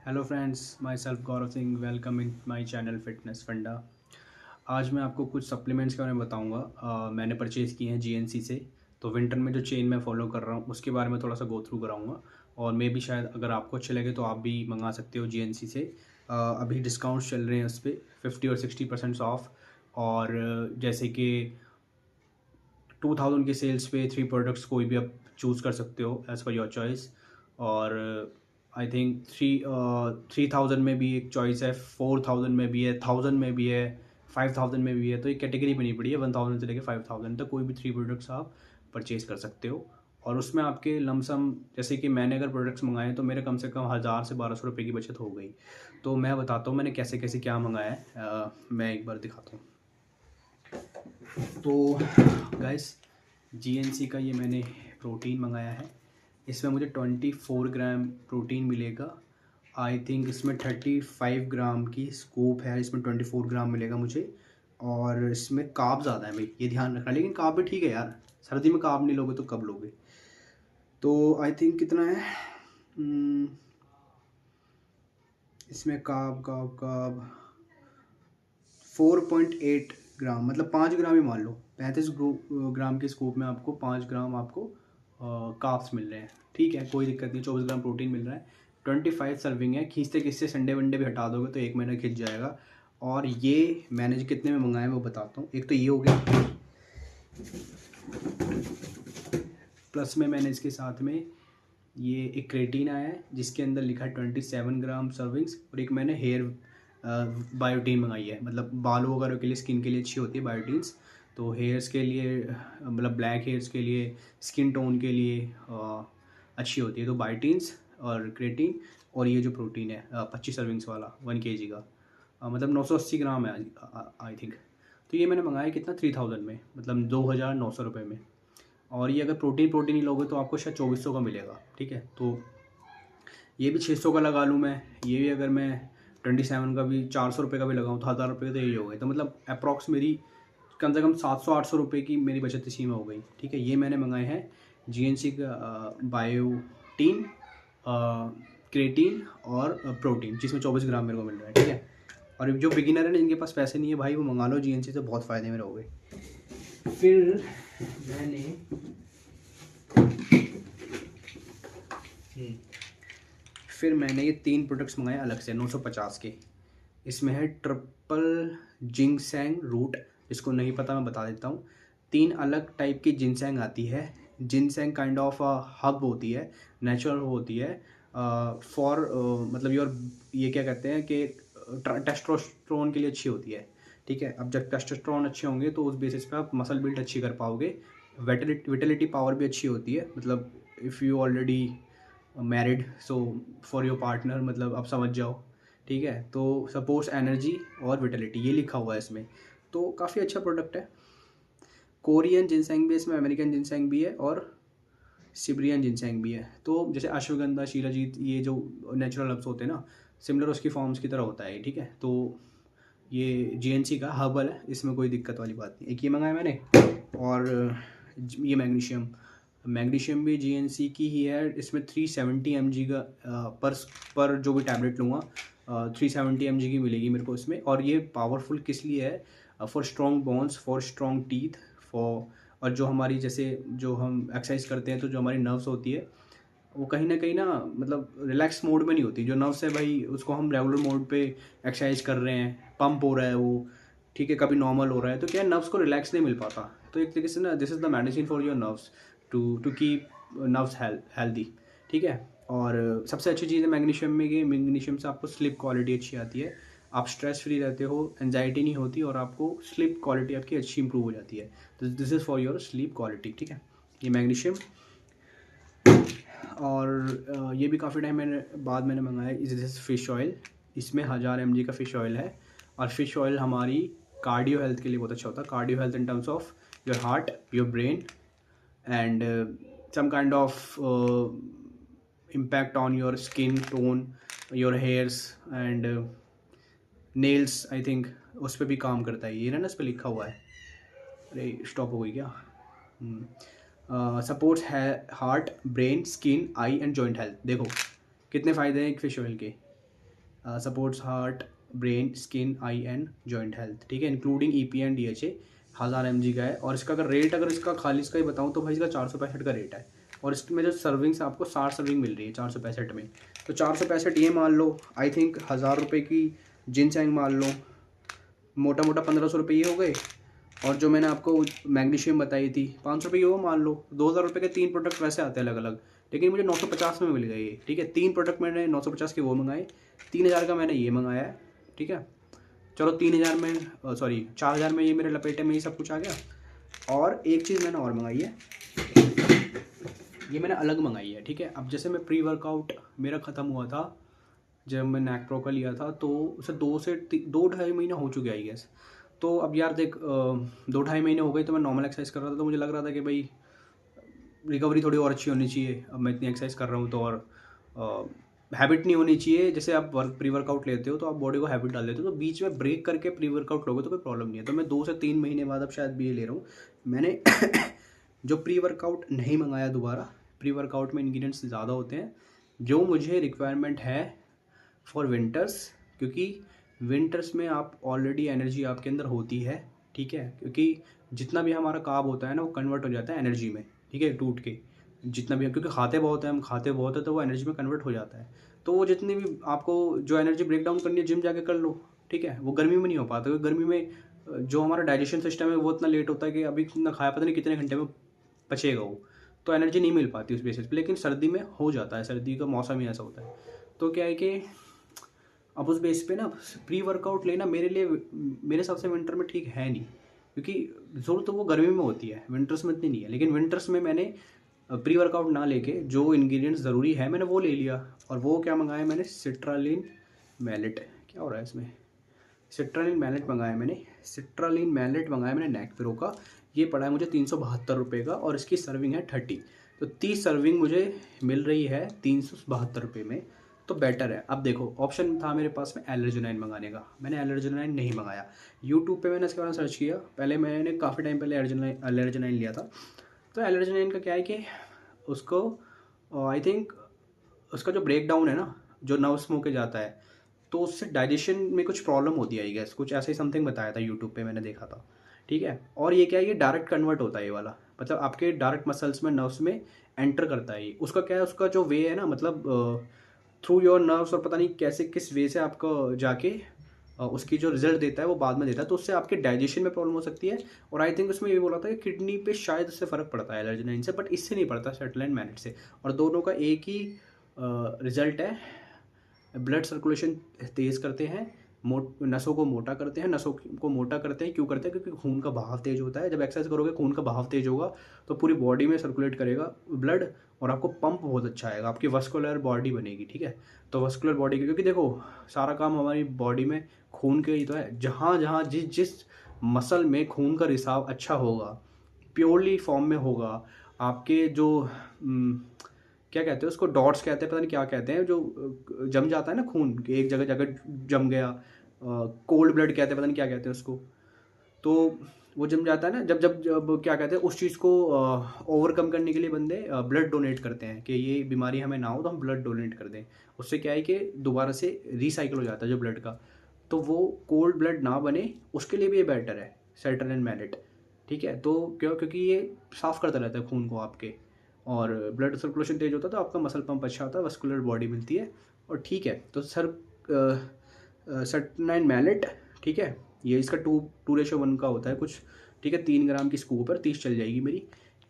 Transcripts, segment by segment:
Hello friends, my self Gaurav Singh. Welcome in my channel fitness फंडा। आज मैं आपको कुछ सप्लीमेंट्स के बारे में बताऊंगा। मैंने परचेज़ किए हैं जीएनसी से। तो विंटर में जो चेन मैं फॉलो कर रहा हूँ उसके बारे में थोड़ा सा गो थ्रू कराऊंगा। और मे भी शायद अगर आपको अच्छे लगे तो आप भी मंगा सकते हो जीएनसी से। अभी डिस्काउंट्स चल रहे हैं उस पर 50 और 60% ऑफ। और जैसे कि 2000 के सेल्स पे 3 प्रोडक्ट्स कोई भी आप चूज़ कर सकते हो एज़ पर योर चॉइस। और आई थिंक 3000 में भी एक चॉइस है, 4000 में भी है, 1000 में भी है, 5000 में भी है। तो ये कैटेगरी बनी पड़ी है 1000 से लेकर 5000 तक कोई भी 3 प्रोडक्ट्स आप परचेज़ कर सकते हो। और उसमें आपके लमसम, जैसे कि मैंने अगर प्रोडक्ट्स मंगाए तो मेरे कम से कम 1000 से 1200 रुपये की बचत हो गई। तो मैं बताता हूँ मैंने कैसे कैसे क्या मंगाया है। मैं एक बार दिखाता हूँ। तो गाइस, जीएनसी का ये मैंने प्रोटीन मंगाया है। इसमें मुझे 24 ग्राम प्रोटीन मिलेगा। आई थिंक इसमें 35 ग्राम की स्कूप है, इसमें 24 ग्राम मिलेगा मुझे। और इसमें कार्ब ज़्यादा है भाई, ये ध्यान रखना। लेकिन कार्ब भी ठीक है यार, सर्दी में कार्ब नहीं लोगे तो कब लोगे। तो आई थिंक कितना है इसमें कार्ब कार्ब कार्ब 4.8 ग्राम, मतलब 5 ग्राम ही मान लो। 35 ग्राम के स्कूप में आपको 5 ग्राम आपको कार्ब्स मिल रहे हैं। ठीक है, कोई दिक्कत नहीं। 24 ग्राम प्रोटीन मिल रहा है। 25 सर्विंग है। खींचते खींचते संडे वनडे भी हटा दोगे तो 1 महीना खींच जाएगा। और ये मैंने कितने में मंगाया वो बताता हूँ। एक तो ये हो गया, प्लस में मैंने इसके साथ में ये एक क्रेटीन आया है जिसके अंदर लिखा है 27 ग्राम सर्विंग्स। और एक मैंने हेयर बायोटीन मंगाई है, मतलब बालों वगैरह के लिए, स्किन के लिए अच्छी होती है बायोटीन्स। तो हेयर्स के लिए, मतलब ब्लैक हेयर्स के लिए, स्किन टोन के लिए अच्छी होती है। तो बायोटीन्स और क्रेटीन और ये जो प्रोटीन है 25 सर्विंग्स वाला 1 kg का, मतलब 980 ग्राम है आई थिंक। तो ये मैंने मंगाया कितना, 3000 में, मतलब 2900 रुपये में। और ये अगर प्रोटीन प्रोटीन ही लोगे तो आपको शायद 2400 का मिलेगा। ठीक है, तो ये भी 600 का लगा लूँ मैं। ये भी अगर मैं 27 का भी 400 रुपये का भी लगाऊँ तो 1000 रुपये तो यही हो गए। तो मतलब अप्रॉक्स मेरी कम से कम 700-800 रुपये की मेरी बचत इसी में हो गई। ठीक है, ये मैंने मंगाए हैं जीएनसी का बायोटीन, क्रेटीन और प्रोटीन, जिसमें 24 ग्राम मेरे को मिल रहा है। ठीक है, और जो बिगिनर है ना, जिनके पास पैसे नहीं है भाई, वो मंगा लो जीएनसी से, बहुत फ़ायदे में रहोगे। फिर मैंने फिर मैंने ये 3 प्रोडक्ट्स मंगाए अलग से 950 के। इसमें है ट्रिपल जिंगसैंग रूट। इसको नहीं पता, मैं बता देता हूँ। 3 अलग टाइप की जिनसैंग आती है। जिनसैंग काइंड ऑफ हब होती है, नेचुरल होती है फॉर मतलब योर, ये क्या कहते हैं कि टेस्टोस्टेरोन के लिए अच्छी होती है। ठीक है, अब जब टेस्टोस्टेरोन अच्छे होंगे तो उस बेसिस पे आप मसल बिल्ड अच्छी कर पाओगे। विटेलिटी पावर भी अच्छी होती है, मतलब if you already married, so for your partner, मतलब आप समझ जाओ। ठीक है, तो सपोर्ट्स एनर्जी और विटेलिटी, ये लिखा हुआ है इसमें। तो काफ़ी अच्छा प्रोडक्ट है। कोरियन जिनसेंग भी है इसमें, अमेरिकन जिनसेंग भी है और सिबरियन जिनसेंग भी है। तो जैसे अश्वगंधा, शिलाजीत, ये जो नेचुरल हर्ब्स होते हैं ना, सिमिलर उसकी फॉर्म्स की तरह होता है। ठीक है, तो ये जीएनसी का हर्बल है, इसमें कोई दिक्कत वाली बात नहीं। एक ये मंगाया मैंने। और ये मैग्नीशियम भी जीएनसी की ही है। इसमें 370 mg का पर जो भी टैबलेट लूँगा 370 mg की मिलेगी मेरे को इसमें। और ये पावरफुल किस लिए है, for strong bones, for strong teeth, for, और जो हमारी, जैसे जो हम एक्सरसाइज करते हैं तो जो हमारी नर्व्स होती है वो कहीं ना मतलब रिलैक्स मोड में नहीं होती। जो नर्व्स है भाई, उसको हम रेगुलर मोड पे एक्सरसाइज कर रहे हैं, पंप हो रहा है वो। ठीक है, कभी नॉर्मल हो रहा है तो क्या, नर्व्स को रिलैक्स नहीं मिल पाता। तो एक तरीके से ना, this is the medicine for your nerves, to keep nerves healthy. ठीक है, और सबसे अच्छी चीज़ है मैग्नीशियम में कि मैग्नीशियम से आपको स्लीप क्वालिटी अच्छी आती है। आप स्ट्रेस फ्री रहते हो, एंजाइटी नहीं होती, और आपको स्लीप क्वालिटी आपकी अच्छी इंप्रूव हो जाती है। तो this is for your sleep quality. ठीक है, ये मैग्नीशियम। और ये भी काफ़ी टाइम मैंने मंगाया, इस फ़िश ऑयल। इसमें 1000 mg का फ़िश ऑयल है। और फ़िश ऑयल हमारी कार्डियो हेल्थ के लिए बहुत अच्छा होता है। Cardio health in terms of your heart, your brain, and some kind of impact on your skin tone, your hairs and nails. I think उस पर भी काम करता है ये ना, इस पर लिखा हुआ है। अरे स्टॉप हो गई क्या? सपोर्ट्स है heart, brain, skin, I and joint health. देखो कितने फ़ायदे हैं एक फ़िश ऑयल के। Supports heart, brain, skin, I and joint health, ठीक है, including EPA and DHA। 1000 mg का है। और इसका अगर रेट, अगर इसका खाली इसका ही बताऊँ तो भाई इसका 465 का रेट है। और इसमें जो सर्विंग्स आपको 60 सर्विंग मिल रही है 465 में। तो 465 ये मान लो, आई थिंक 1000 रुपये की जिनसैंग मान लो, मोटा मोटा 1500 रुपये ये हो गए। और जो मैंने आपको मैग्नीशियम बताई थी 500 रुपये वो मान लो। 2000 रुपये के 3 प्रोडक्ट वैसे आते हैं अलग अलग, लेकिन मुझे 950 में मिल गए ये, ठीक है। 3 प्रोडक्ट मैंने 950 के वो मंगाए, 3000 का मैंने ये मंगाया है, ठीक है। चलो 3000 में, सॉरी 4000 में ये मेरे लपेटे में ये सब कुछ आ गया। और एक चीज़ मैंने और मंगाई है, ये मैंने अलग मंगाई है, ठीक है। अब जैसे मैं प्री वर्कआउट मेरा ख़त्म हुआ था जब मैं नैक प्रो का लिया था, तो उसे 2 से 2.5 महीना हो चुके आई गेस। तो अब यार देख, 2-2.5 महीने हो गए तो मैं नॉर्मल एक्सरसाइज कर रहा था, तो मुझे लग रहा था कि भाई रिकवरी थोड़ी और अच्छी होनी चाहिए। अब मैं इतनी एक्सरसाइज कर रहा हूँ तो, और हैबिट नहीं होनी चाहिए। जैसे आप प्री वर्कआउट लेते हो तो आप बॉडी को हैबिट डाल देते हो, तो बीच में ब्रेक करके प्री वर्कआउट लोगे तो कोई प्रॉब्लम नहीं है। तो मैं 2 से 3 महीने बाद अब शायद भी ये ले रहा हूँ मैंने। जो प्री वर्कआउट नहीं मंगाया दोबारा, प्री वर्कआउट में इंग्रेडिएंट्स ज़्यादा होते हैं जो मुझे रिक्वायरमेंट है फॉर विंटर्स, क्योंकि विंटर्स में आप ऑलरेडी एनर्जी आपके अंदर होती है, ठीक है। क्योंकि जितना भी हमारा कार्ब होता है ना, वो कन्वर्ट हो जाता है एनर्जी में, ठीक है, टूट के। जितना भी, क्योंकि खाते बहुत है, हम खाते बहुत है, तो वो एनर्जी में कन्वर्ट हो जाता है। तो वो जितनी भी आपको जो एनर्जी ब्रेक डाउन करनी है जिम जाके कर लो, ठीक है। वो गर्मी में नहीं हो पाता, क्योंकि गर्मी में जो हमारा डाइजेशन सिस्टम है वो इतना लेट होता है कि अभी इतना खाया पता नहीं कितने घंटे में पचेगा वो, तो एनर्जी नहीं मिल पाती उस बेसिस पे। लेकिन सर्दी में हो जाता है, सर्दी का मौसम ही ऐसा होता है। तो क्या है कि अब उस बेस पे ना प्री वर्कआउट लेना मेरे लिए, मेरे हिसाब से विंटर में ठीक है नहीं, क्योंकि ज़रूरत तो वो गर्मी में होती है, विंटर्स में इतनी नहीं है। लेकिन विंटर्स में मैंने प्री वर्कआउट ना लेके जो इंग्रेडिएंट्स ज़रूरी है मैंने वो ले लिया। और वो क्या मंगाया मैंने, सिट्रालिन मैलेट, क्या हो रहा है इसमें, सिट्रालिन मैलेट मंगाया मैंने। सिट्रालिन मैलेट मंगाया मैंने नैक प्रो का। ये पड़ा है मुझे 372 रुपये का, और इसकी सर्विंग है 30। तो 30 सर्विंग मुझे मिल रही है 372 रुपये में, तो बेटर है। अब देखो, ऑप्शन था मेरे पास में एलर्जिनाइन मंगाने का, मैंने एलर्जिनाइन नहीं मंगाया। यूट्यूब पे मैंने इसके बारे में सर्च किया, पहले मैंने काफ़ी टाइम पहले एलर्जिनाइन लिया था। तो एलर्जिनाइन का क्या है कि उसको आई थिंक उसका जो ब्रेक डाउन है ना, जो नर्व्स में होके जाता है, तो उससे डाइजेशन में कुछ प्रॉब्लम होती है आई गेस, कुछ ऐसे ही समथिंग बताया था यूट्यूब पे, मैंने देखा था, ठीक है। और ये क्या है, ये डायरेक्ट कन्वर्ट होता है ये वाला, मतलब आपके डायरेक्ट मसल्स में, नर्व्स में एंटर करता है ये। उसका क्या है, उसका जो वे है ना, मतलब थ्रू योर नर्व्स, और पता नहीं कैसे किस वे से आपको जाके उसकी जो रिजल्ट देता है वो बाद में देता है, तो उससे आपके डाइजेशन में प्रॉब्लम हो सकती है। और आई थिंक उसमें ये बोला था कि किडनी पे शायद उससे फ़र्क पड़ता है एलर्जिनाइन से, बट इससे नहीं पड़ता, सेटलाइन मैनेट से। और दोनों का एक ही रिजल्ट है, ब्लड सर्कुलेशन तेज़ करते हैं, नसों को मोटा करते हैं। नसों को मोटा करते हैं, क्यों करते हैं, क्योंकि खून का बहाव तेज होता है। जब एक्सरसाइज करोगे खून का बहाव तेज होगा तो पूरी बॉडी में सर्कुलेट करेगा ब्लड, और आपको पंप बहुत अच्छा आएगा, आपकी वस्कुलर बॉडी बनेगी, ठीक है। तो वस्कुलर बॉडी की, क्योंकि देखो सारा काम हमारी बॉडी में खून के ही तो है। जहाँ जहाँ जिस जिस मसल में खून का रिसाव अच्छा होगा, प्योरली फॉर्म में होगा, आपके जो क्या कहते हैं उसको, डॉट्स कहते हैं, पता नहीं क्या कहते हैं, जो जम जाता है ना खून एक जगह जगह जम गया, कोल्ड ब्लड कहते हैं, पता नहीं क्या कहते हैं उसको। तो वो जम जाता है ना, जब जब जब क्या कहते हैं उस चीज़ को ओवरकम करने के लिए बंदे ब्लड डोनेट करते हैं, कि ये बीमारी हमें ना हो तो हम ब्लड डोनेट कर दें। उससे क्या है कि दोबारा से रिसाइकिल हो जाता है जो ब्लड का, तो वो कोल्ड ब्लड ना बने, उसके लिए भी ये बेटर है सेट्रालिन मैलेट, ठीक है। तो क्यों, क्योंकि ये साफ़ करता रहता है खून को आपके, और ब्लड सर्कुलेशन तेज होता है तो आपका मसल पंप अच्छा होता है, वस्कुलर बॉडी मिलती है, और ठीक है। तो सर सेट्रालिन मैलेट, ठीक है, ये इसका 2:1 का होता है कुछ, ठीक है। 3 ग्राम की स्कूप पर 30 चल जाएगी मेरी।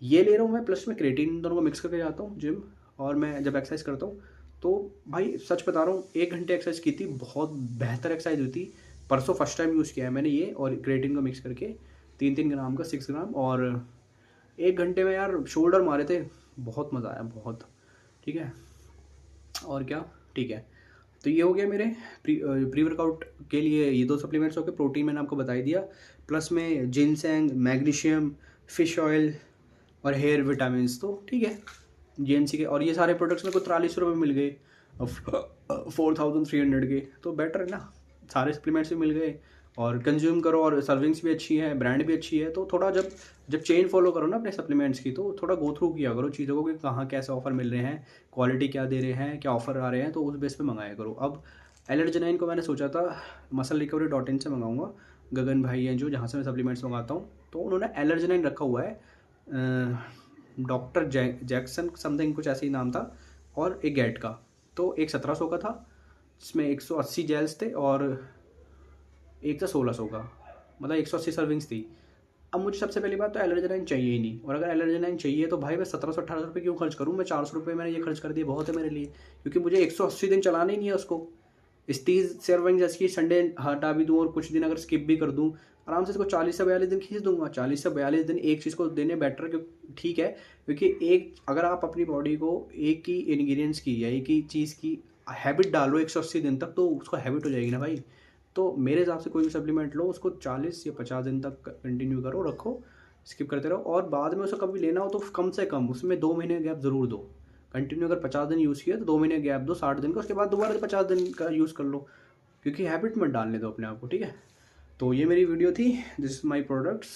ये ले रहा हूँ मैं, प्लस में क्रेटीन, दोनों को मिक्स करके जाता हूँ जिम, और मैं जब एक्सरसाइज करता हूँ तो भाई सच बता रहा हूँ, 1 घंटे एक्सरसाइज की थी, बहुत बेहतर एक्सरसाइज हुई थी। परसों फर्स्ट टाइम यूज़ किया है मैंने ये, और क्रेटीन को मिक्स करके 3-3 ग्राम का, 6 ग्राम, और 1 घंटे में यार शोल्डर मारे थे, बहुत मज़ा आया, बहुत, ठीक है। और क्या, ठीक है। तो ये हो गया मेरे प्री वर्कआउट के लिए, ये 2 सप्लीमेंट्स हो गए। प्रोटीन मैंने आपको बता ही दिया, प्लस में जिनसेंग, मैग्नीशियम, फिश ऑयल और हेयर विटामिन्स, तो ठीक है GNC के। और ये सारे प्रोडक्ट्स मेरे को 43 रुपये मिल गए, 4300 के, तो बेटर है ना, सारे सप्लीमेंट्स भी मिल गए, और कंज्यूम करो, और सर्विंग्स भी अच्छी है, ब्रांड भी अच्छी है। तो थोड़ा जब जब चेन फॉलो करो ना अपने सप्लीमेंट्स की, तो थोड़ा गो थ्रू किया करो चीज़ों को, कि कहाँ कैसे ऑफर मिल रहे हैं, क्वालिटी क्या दे रहे हैं, क्या ऑफर आ रहे हैं, तो उस बेस पे मंगाया करो। अब एलर्जेनाइन को मैंने सोचा था musclerecovery.in से मंगाऊंगा, गगन भाई हैं जो, जहाँ से मैं सप्लीमेंट्स मंगाता हूँ, तो उन्होंने एलर्जेनाइन रखा हुआ है, डॉक्टर जैक्सन समथिंग कुछ ऐसे ही नाम था, और एक गैट का। तो एक 1700 का था, जिसमें 180 जेल्स थे, और एक था 1600 का, मतलब 180 सर्विंग्स थी। अब मुझे सबसे पहली बात तो एलर्जेनाइन चाहिए ही नहीं, और अगर एलर्जेनाइन चाहिए तो भाई मैं 1700-1800 क्यों खर्च करूँ, मैं 400 मैंने ये खर्च कर दिए, बहुत है मेरे लिए, क्योंकि मुझे 180 दिन चलाना ही नहीं है उसको। इस 30 सर्विंग जैसे कि संडे हटा भी दूँ और कुछ दिन अगर स्किप भी कर दूँ, आराम से इसको 40 से 42 दिन खींच दूंगा। 40 से 42 दिन एक चीज़ को देने बेटर, क्योंकि ठीक है, क्योंकि एक अगर आप अपनी बॉडी को एक ही इंग्रेडिएंट्स की या एक ही चीज़ की हैबिट डालो 180 दिन तक, तो उसको हैबिट हो जाएगी ना भाई। तो मेरे हिसाब से कोई भी सप्लीमेंट लो, उसको 40 या 50 दिन तक कंटिन्यू करो, रखो, स्किप करते रहो, और बाद में उसको कभी लेना हो तो कम से कम उसमें 2 महीने गैप ज़रूर दो। कंटिन्यू अगर 50 दिन यूज़ किया तो 2 महीने गैप दो 60 दिन का, उसके बाद दोबारा 50 दिन का यूज़ कर लो, क्योंकि हैबिट मत डालने दो अपने आप को, ठीक है। तो ये मेरी वीडियो थी, दिस इज़ माई प्रोडक्ट्स।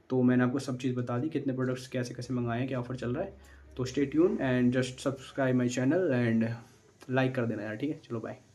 तो मैंने आपको सब चीज़ बता दी, कितने प्रोडक्ट्स कैसे कैसे मंगाए हैं, क्या ऑफर चल रहा है। तो stay tune and just subscribe my channel and like कर देना यार, ठीक है। चलो बाय।